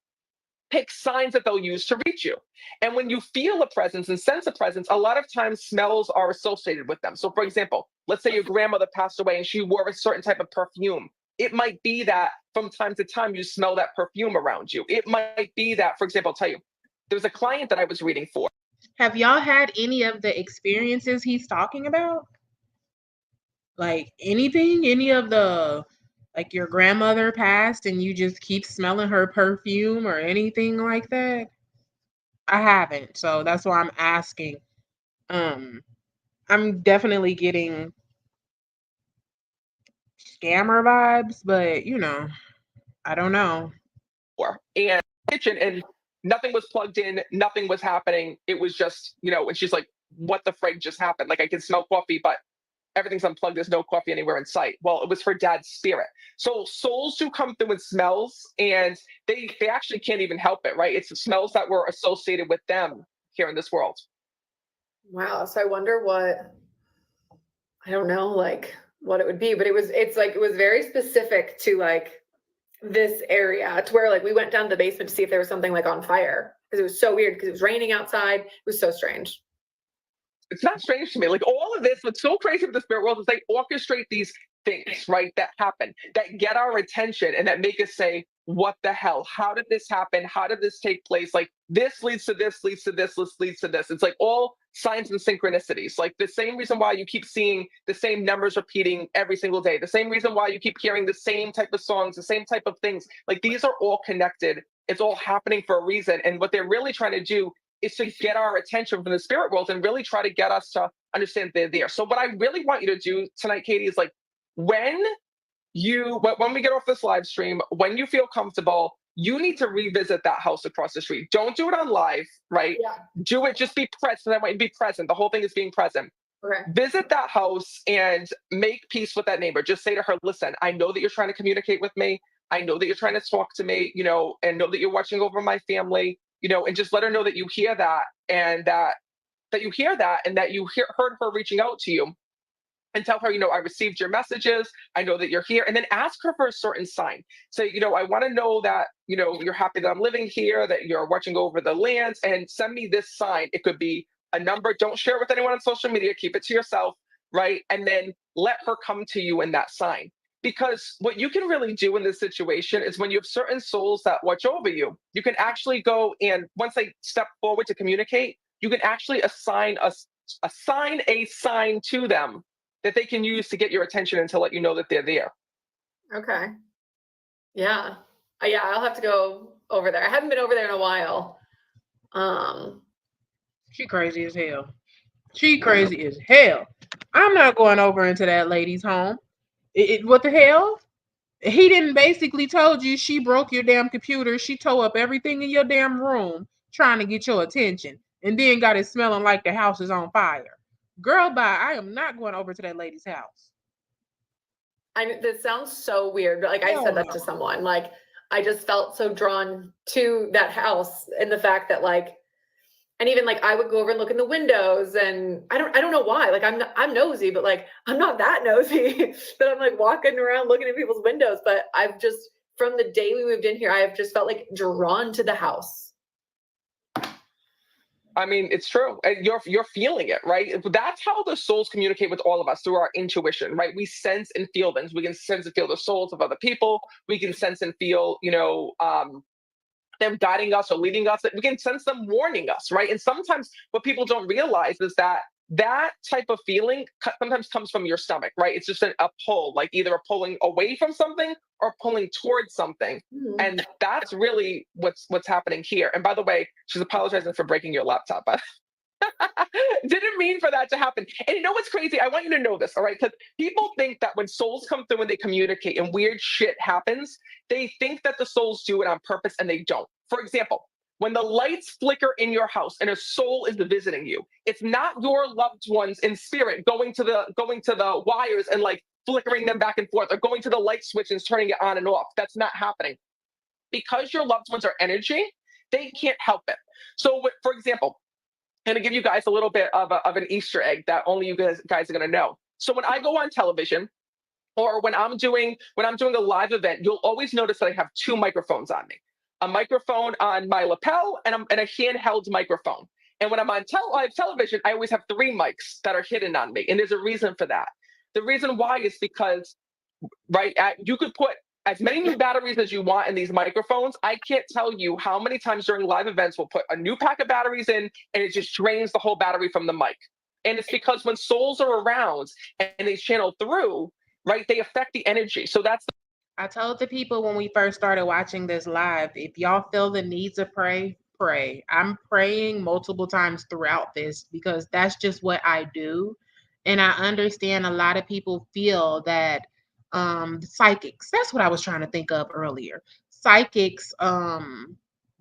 pick signs that they'll use to reach you. And when you feel a presence and sense a presence, a lot of times smells are associated with them. So for example, let's say your grandmother passed away and she wore a certain type of perfume. It might be that from time to time you smell that perfume around you. It might be that, for example, I'll tell you, there was a client that I was reading for. Have y'all had any of the experiences he's talking about? Like anything? Any of the, like your grandmother passed and you just keep smelling her perfume or anything like that? I haven't, so that's why I'm asking. I'm definitely getting scammer vibes, but I don't know. And kitchen, and nothing was plugged in, nothing was happening. It was just, and she's like, what the frig just happened? Like I can smell coffee, but everything's unplugged. There's no coffee anywhere in sight. Well, it was her dad's spirit. So souls do come through with smells, and they actually can't even help it, right? It's the smells that were associated with them here in this world. Wow. So I wonder I don't know, like what it would be, but it was very specific to like this area, to where like we went down to the basement to see if there was something like on fire, because it was so weird, because it was raining outside. It was so strange. It's not strange to me. Like all of this, what's so crazy with the spirit world is they orchestrate these things, right, that happen, that get our attention and that make us say, what the hell? How did this happen? How did this take place? Like this leads to this, leads to this, this leads to this. It's like all signs and synchronicities. Like the same reason why you keep seeing the same numbers repeating every single day. The same reason why you keep hearing the same type of songs, the same type of things. Like these are all connected. It's all happening for a reason. And what they're really trying to do is to get our attention from the spirit world and really try to get us to understand they're there. So what I really want you to do tonight, Katie, is like when we get off this live stream, when you feel comfortable, you need to revisit that house across the street. Don't do it on live, right? Yeah. Do it, just be present. I want you to be present. The whole thing is being present. Okay. Visit that house and make peace with that neighbor. Just say to her, listen, I know that you're trying to communicate with me. I know that you're trying to talk to me, and know that you're watching over my family. And just let her know that you hear that, and that you hear that, and that you heard her reaching out to you, and tell her, I received your messages. I know that you're here. And then ask her for a certain sign. Say, I want to know that, you're happy that I'm living here, that you're watching over the lands, and send me this sign. It could be a number. Don't share it with anyone on social media. Keep it to yourself, right? And then let her come to you in that sign. Because what you can really do in this situation is when you have certain souls that watch over you, you can actually go, and once they step forward to communicate, you can actually assign a sign to them that they can use to get your attention and to let you know that they're there. Okay. Yeah. Yeah, I'll have to go over there. I haven't been over there in a while. She crazy as hell. She crazy as hell. I'm not going over into that lady's home. What the hell? He didn't basically told you she broke your damn computer. She tore up everything in your damn room trying to get your attention, and then got it smelling like the house is on fire. Girl, bye. I am not going over to that lady's house. This sounds so weird, but like I said that to someone. Like I just felt so drawn to that house, and the fact that like, and even like I would go over and look in the windows, and I don't know why. Like I'm nosy, but like I'm not that nosy that I'm like walking around looking at people's windows. But I've just from the day we moved in here, I have just felt like drawn to the house. I mean, it's true. And you're feeling it, right? That's how the souls communicate with all of us, through our intuition, right? We sense and feel things. We can sense and feel the souls of other people. We can sense and feel, them guiding us or leading us. We can sense them warning us, right? And sometimes what people don't realize is that type of feeling sometimes comes from your stomach, right? It's just a pull, like either a pulling away from something or pulling towards something. And that's really what's happening here. And by the way, she's apologizing for breaking your laptop. But didn't mean for that to happen. And you know what's crazy? I want you to know this, all right? Because people think that when souls come through and they communicate and weird shit happens, they think that the souls do it on purpose, and they don't. For example, when the lights flicker in your house and a soul is visiting you, it's not your loved ones in spirit going to the wires and like flickering them back and forth, or going to the light switch and turning it on and off. That's not happening. Because your loved ones are energy, they can't help it. So, for example, I'm going to give you guys a little bit of an Easter egg that only you guys are going to know. So when I go on television, or when I'm doing a live event, you'll always notice that I have two microphones on me. A microphone on my lapel and a handheld microphone. And when I'm on live television, I always have three mics that are hidden on me. And there's a reason for that. The reason why is because, right, you could put as many new batteries as you want in these microphones. I can't tell you how many times during live events we'll put a new pack of batteries in and it just drains the whole battery from the mic. And it's because when souls are around and they channel through, right, they affect the energy. So that's I told the people when we first started watching this live, if y'all feel the need to pray, pray. I'm praying multiple times throughout this because that's just what I do. And I understand a lot of people feel that psychics, that's what I was trying to think of earlier. Psychics,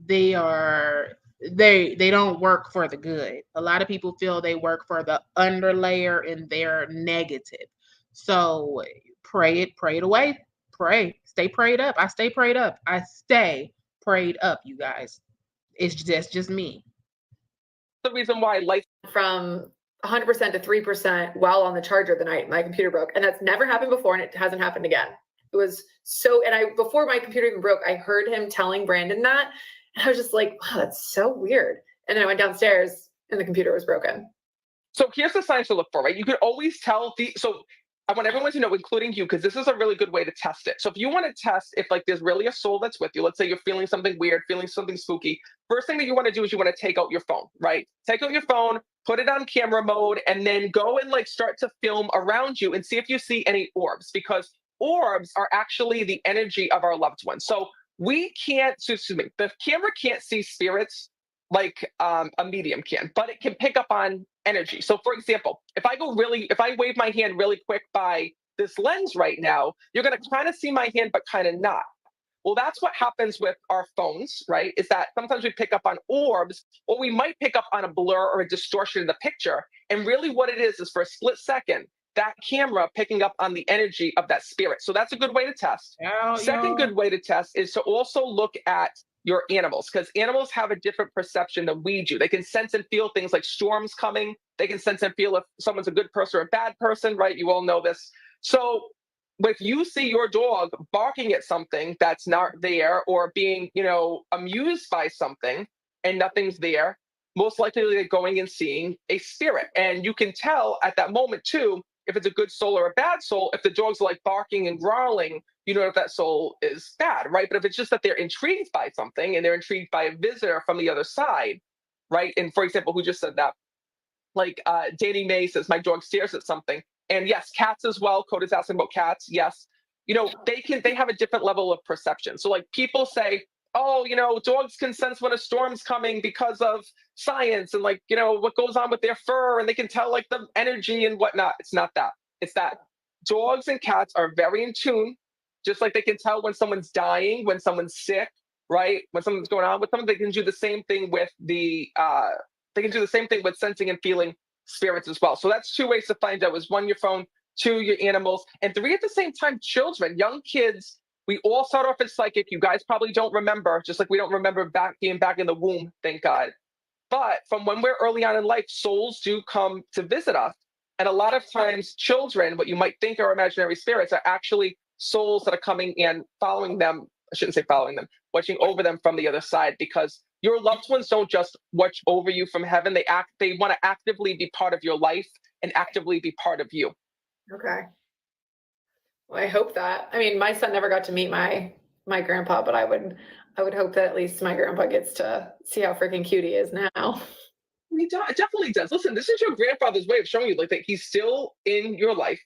they are they don't work for the good. A lot of people feel they work for the underlayer and they're negative. So pray it away. Pray. Stay prayed up. I stay prayed up. I stay prayed up, you guys. It's just me. the reason why light From 100% to 3% while on the charger the night my computer broke. And that's never happened before, and it hasn't happened again. It was so, and before my computer even broke, I heard him telling Brandon that. And I was just like, wow, that's so weird. And then I went downstairs and the computer was broken. So here's the signs to look for, right? You could always tell so I want everyone to know, including you, because this is a really good way to test it. So if you want to test if like there's really a soul that's with you, let's say you're feeling something weird, feeling something spooky, first thing that you want to do is you want to take out your phone, right? Take out your phone, put it on camera mode, and then go and like start to film around you and see if you see any orbs, because orbs are actually the energy of our loved ones. So the camera can't see spirits like a medium can, but it can pick up on energy. So for example, if I wave my hand really quick by this lens right now, you're going to kind of see my hand, but kind of not. Well, that's what happens with our phones, right? Is that sometimes we pick up on orbs, or we might pick up on a blur or a distortion in the picture. And really what it is for a split second, that camera picking up on the energy of that spirit. So that's a good way to test. Second good way to test is to also look at your animals, because animals have a different perception than we do. They can sense and feel things like storms coming. They can sense and feel if someone's a good person or a bad person, right? You all know this. So if you see your dog barking at something that's not there, or being, amused by something and nothing's there, most likely they're going and seeing a spirit. And you can tell at that moment too, if it's a good soul or a bad soul. If the dog's like barking and growling, you know if that soul is bad, right? But if it's just that they're intrigued by something and they're intrigued by a visitor from the other side, right? And for example, who just said that? Like Danny May says, my dog stares at something. And yes, cats as well. Coda's asking about cats. Yes. They have a different level of perception. So like people say, oh, dogs can sense when a storm's coming because of science and like, what goes on with their fur, and they can tell like the energy and whatnot. It's not that. It's that dogs and cats are very in tune, just like they can tell when someone's dying, when someone's sick, right? When something's going on with them, they can do the same thing with sensing and feeling spirits as well. So that's two ways to find out: is one, your phone, two, your animals, and three, at the same time, children, young kids. We all start off as psychic. You guys probably don't remember, just like we don't remember being back in the womb, thank God. But from when we're early on in life, souls do come to visit us. And a lot of times children, what you might think are imaginary spirits, are actually souls that are coming and following them I shouldn't say following them, watching over them from the other side, because your loved ones don't just watch over you from heaven. They want to actively be part of your life and actively be part of you. Okay. Well, I hope that. I mean, my son never got to meet my grandpa, but I would hope that at least my grandpa gets to see how freaking cute he is now. It definitely does. Listen, this is your grandfather's way of showing you like that he's still in your life.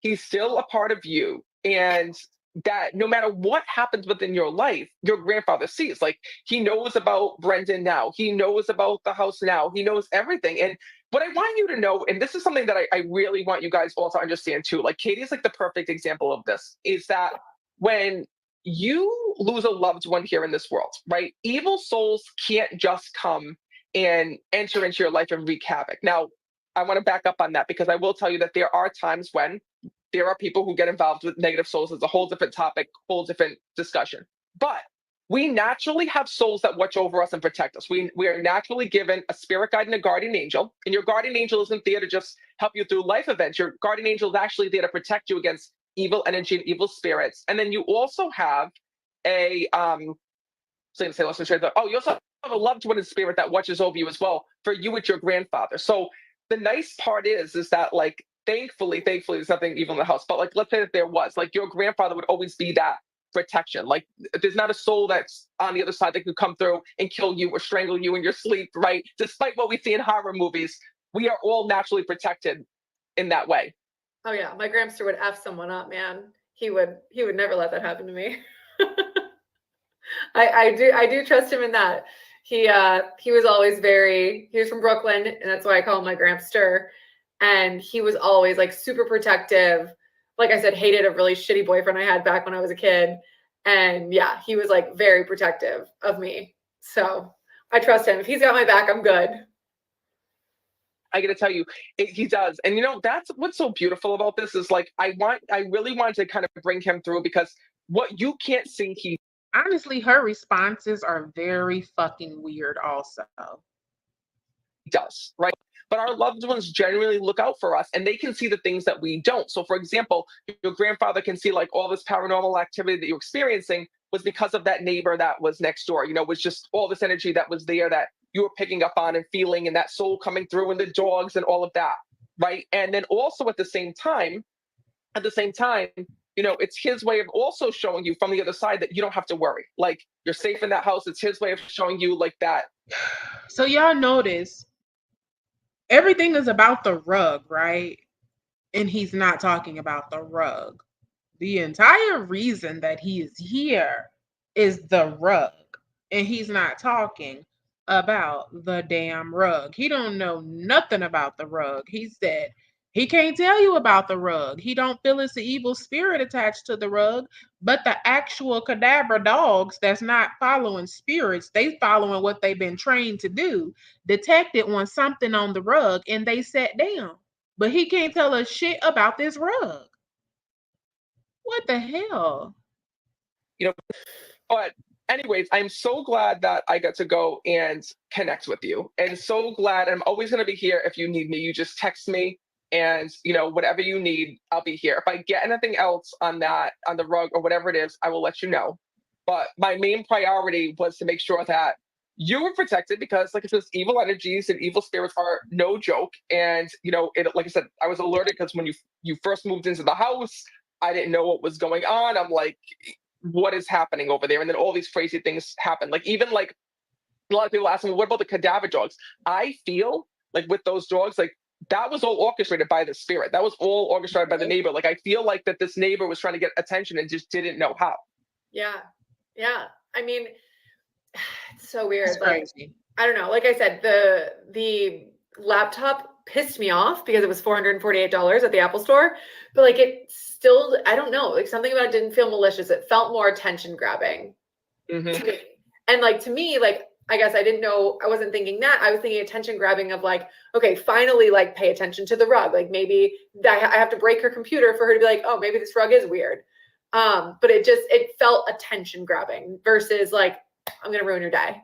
He's still a part of you. And that no matter what happens within your life, your grandfather sees. Like, he knows about Brendan now. He knows about the house now. He knows everything. And what I want you to know, and this is something that I really want you guys all to understand too, like Katie's like the perfect example of this, is that when you lose a loved one here in this world, right? Evil souls can't just come and enter into your life and wreak havoc. Now, I want to back up on that, because I will tell you that there are times when there are people who get involved with negative souls. It's a whole different topic, whole different discussion. But we naturally have souls that watch over us and protect us. We are naturally given a spirit guide and a guardian angel. And your guardian angel isn't there to just help you through life events. Your guardian angel is actually there to protect you against evil energy and evil spirits. And then you also have you also have a loved one in spirit that watches over you as well, for you with your grandfather. So the nice part is that, like, thankfully there's nothing evil in the house, but like, let's say that there was, like, your grandfather would always be that protection. Like, there's not a soul that's on the other side that could come through and kill you or strangle you in your sleep, right? Despite what we see in horror movies, we are all naturally protected in that way. Oh yeah, my Gramster would F someone up, man. He would never let that happen to me. I do trust him in that. He was always he was from Brooklyn, and that's why I call him my Grampster. And he was always like super protective. Like I said, hated a really shitty boyfriend I had back when I was a kid. And yeah, he was like very protective of me. So I trust him. If he's got my back, I'm good. I got to tell you, he does. And that's what's so beautiful about this is, like, I really want to kind of bring him through, because what you can't see, he Honestly, her responses are very fucking weird also. does, right? But our loved ones generally look out for us, and they can see the things that we don't. So for example, your grandfather can see, like, all this paranormal activity that you're experiencing was because of that neighbor that was next door, was just all this energy that was there that you were picking up on and feeling, and that soul coming through, and the dogs and all of that, right? And then also at the same time, it's his way of also showing you from the other side that you don't have to worry. Like, you're safe in that house. It's his way of showing you like that. So y'all notice everything is about the rug, right? And he's not talking about the rug. The entire reason that he is here is the rug. And he's not talking about the damn rug. He don't know nothing about the rug. He said he can't tell you about the rug. He don't feel it's an evil spirit attached to the rug, but the actual cadaver dogs that's not following spirits, they following what they've been trained to do, detected on something on the rug and they sat down. But he can't tell us shit about this rug. What the hell? But anyways, I'm so glad that I got to go and connect with you, and so glad. I'm always going to be here if you need me. You just text me, and whatever you need, I'll be here. If I get anything else on the rug or whatever it is, I will let you know. But my main priority was to make sure that you were protected, because, like I said, evil energies and evil spirits are no joke. And like I said, I was alerted because when you first moved into the house, I didn't know what was going on. I'm like, what is happening over there? And then all these crazy things happen. Like, even like a lot of people ask me, what about the cadaver dogs? I feel like with those dogs, like, that was all orchestrated by the spirit. That was all orchestrated by the neighbor. Like, I feel like that this neighbor was trying to get attention and just didn't know how. Yeah. I mean, it's so weird. It's like, crazy. I don't know. Like I said, the laptop pissed me off because it was $448 at the Apple store, but like, it still, I don't know, like, something about it didn't feel malicious. It felt more attention grabbing to me. And like, to me, like, I guess I didn't know, I wasn't thinking that. I was thinking attention grabbing of like, okay, finally, like, pay attention to the rug. Like, maybe I have to break her computer for her to be like, oh, maybe this rug is weird. But it felt attention grabbing versus like, I'm going to ruin your day.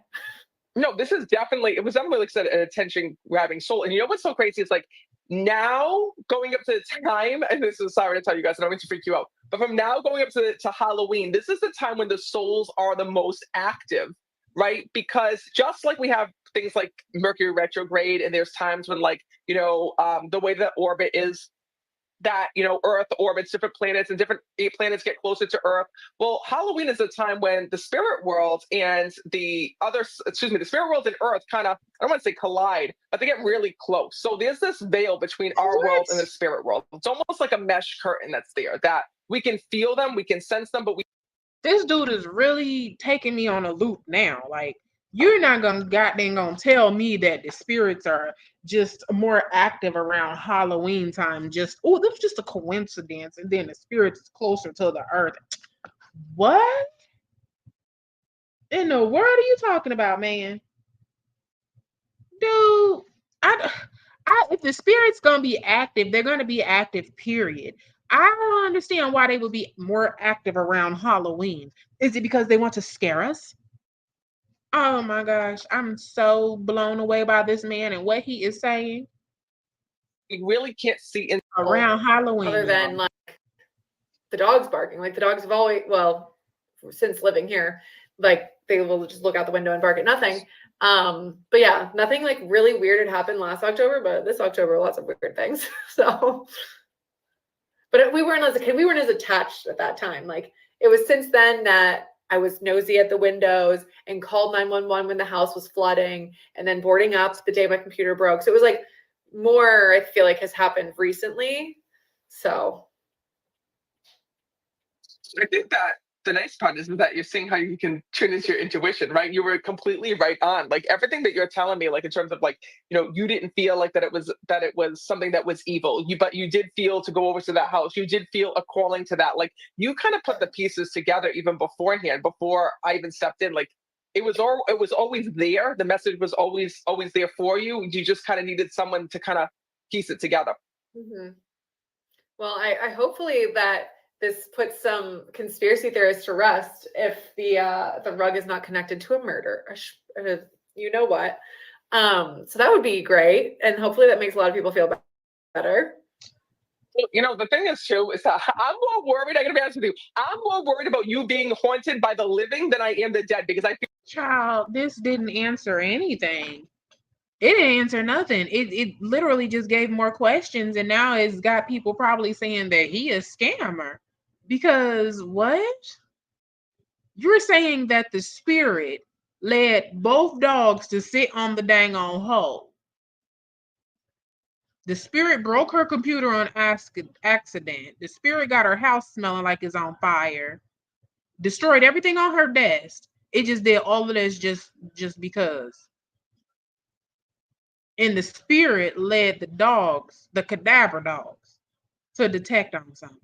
No, it was definitely, like I said, an attention grabbing soul. And you know what's so crazy? It's like, now going up to the time, and this is sorry to tell you guys, I don't mean to freak you out, But from now going up to Halloween, this is the time when the souls are the most active, right? Because just like we have things like Mercury retrograde, and there's times when, like, the way that orbit is, that Earth orbits different planets and different planets get closer to Earth. Well, Halloween is a time when the spirit world and the spirit world and Earth kind of, I don't want to say collide, but they get really close. So there's this veil between our world and the spirit world. It's almost like a mesh curtain that's there, that we can feel them, we can sense them, but This dude is really taking me on a loop now. Like, you're not gonna tell me that the spirits are just more active around Halloween time. Just, oh, that's just a coincidence, and then the spirits is closer to the earth. What in the world are you talking about, man? Dude, if the spirit's gonna be active, they're gonna be active, period. I don't understand why they would be more active around Halloween. Is it because they want to scare us? Oh my gosh, I'm so blown away by this man and what he is saying really can't see in around Halloween. Other than like the dogs barking. Like the dogs have always, well, since living here, like they will just look out the window and bark at nothing. But yeah, nothing like really weird had happened last October, but this October, lots of weird things. So, but we weren't as attached at that time. Like it was since then that I was nosy at the windows and called 911 when the house was flooding, and then boarding up the day my computer broke. So it was like more, I feel like, has happened recently. So I think that the nice part is that you're seeing how you can tune into your intuition, right? You were completely right on. Like everything that you're telling me, like in terms of like, you didn't feel like that it was something that was evil. But you did feel to go over to that house. You did feel a calling to that. Like you kind of put the pieces together even beforehand, before I even stepped in. Like it was always there. The message was always there for you. You just kind of needed someone to kind of piece it together. Mm-hmm. Well, I hopefully that this puts some conspiracy theorists to rest if the rug is not connected to a murder. You know what? So that would be great, and hopefully that makes a lot of people feel better. The thing is too is that I'm more worried. I gotta be honest with you. I'm more worried about you being haunted by the living than I am the dead, because I feel. Child, this didn't answer anything. It didn't answer nothing. It literally just gave more questions, and now it's got people probably saying that he a scammer. Because what? You're saying that the spirit led both dogs to sit on the dang on hole. The spirit broke her computer on accident. The spirit got her house smelling like it's on fire. Destroyed everything on her desk. It just did all of this just because. And the spirit led the dogs, the cadaver dogs, to detect on something.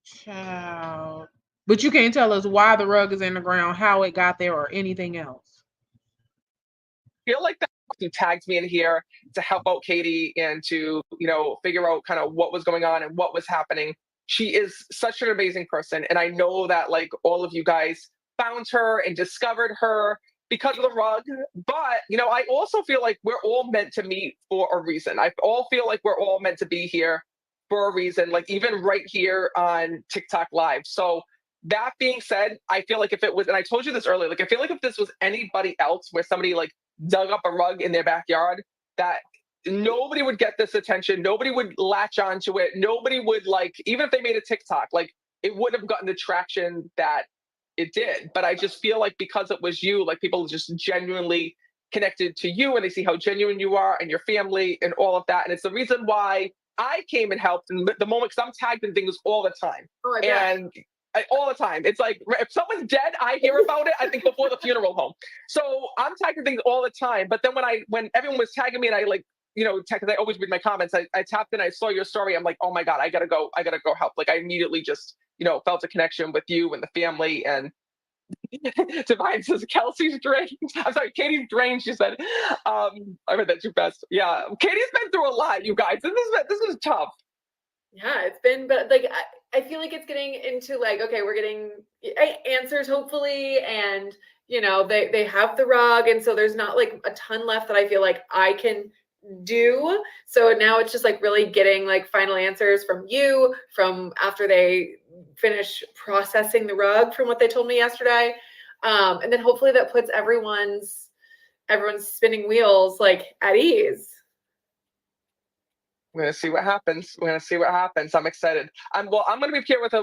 Child. But you can't tell us why the rug is in the ground, how it got there, or anything else. I feel like that who tagged me in here to help out Katie and to, figure out kind of what was going on and what was happening. She is such an amazing person. And I know that like all of you guys found her and discovered her because of the rug. But, I also feel like we're all meant to meet for a reason. I all feel like we're all meant to be here for a reason, like even right here on TikTok Live. So that being said, I feel like if it was, and I told you this earlier, like I feel like if this was anybody else where somebody like dug up a rug in their backyard, that nobody would get this attention. Nobody would latch onto it. Nobody would like, even if they made a TikTok, like it wouldn't have gotten the traction that it did. But I just feel like because it was you, like people just genuinely connected to you, and they see how genuine you are and your family and all of that. And it's the reason why I came and helped in the moment, because I'm tagged in things all the time. Oh, and all the time. It's like if someone's dead, I hear about it, I think before the funeral home. So I'm tagging things all the time. But then when everyone was tagging me, and I like, because I always read my comments, I tapped in, I saw your story. I'm like, oh my God, I gotta go help. Like I immediately just, felt a connection with you and the family. And Divine says Kelsey's drained. I'm sorry, Katie's drained, she said. I read that too fast. Yeah. Katie's been through a lot, you guys. This is tough. Yeah, it's been, but like I feel like it's getting into like, okay, we're getting answers hopefully, and they have the rug, and so there's not like a ton left that I feel like I can do. So now it's just like really getting like final answers from you, from after they finish processing the rug from what they told me yesterday. And then hopefully that puts everyone's spinning wheels like at ease. We're gonna see what happens. I'm excited. I'm gonna be here with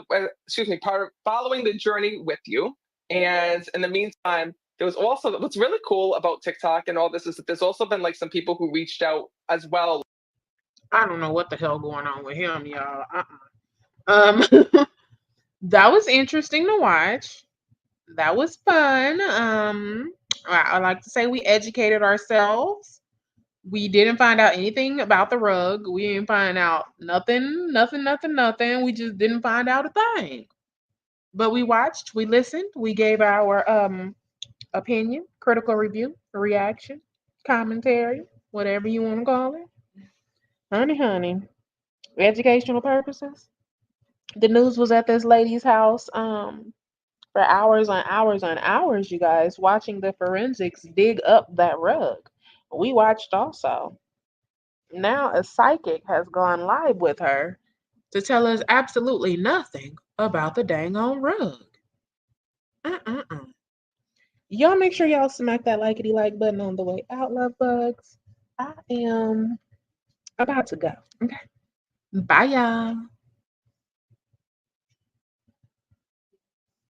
following the journey with you. And in the meantime, there was also what's really cool about TikTok and all this is that there's also been like some people who reached out as well. I don't know what the hell going on with him, y'all. That was interesting to watch. That was fun. I like to say we educated ourselves. We didn't find out anything about the rug. We didn't find out nothing. We just didn't find out a thing. But we watched, we listened, we gave our opinion, critical review, reaction, commentary, whatever you want to call it. Honey, educational purposes. The news was at this lady's house for hours on hours on hours, you guys, watching the forensics dig up that rug. We watched also. Now a psychic has gone live with her to tell us absolutely nothing about the dang on rug. Uh-uh-uh. Y'all make sure y'all smack that likety like button on the way out, love bugs. I am about to go. Okay. Bye, y'all.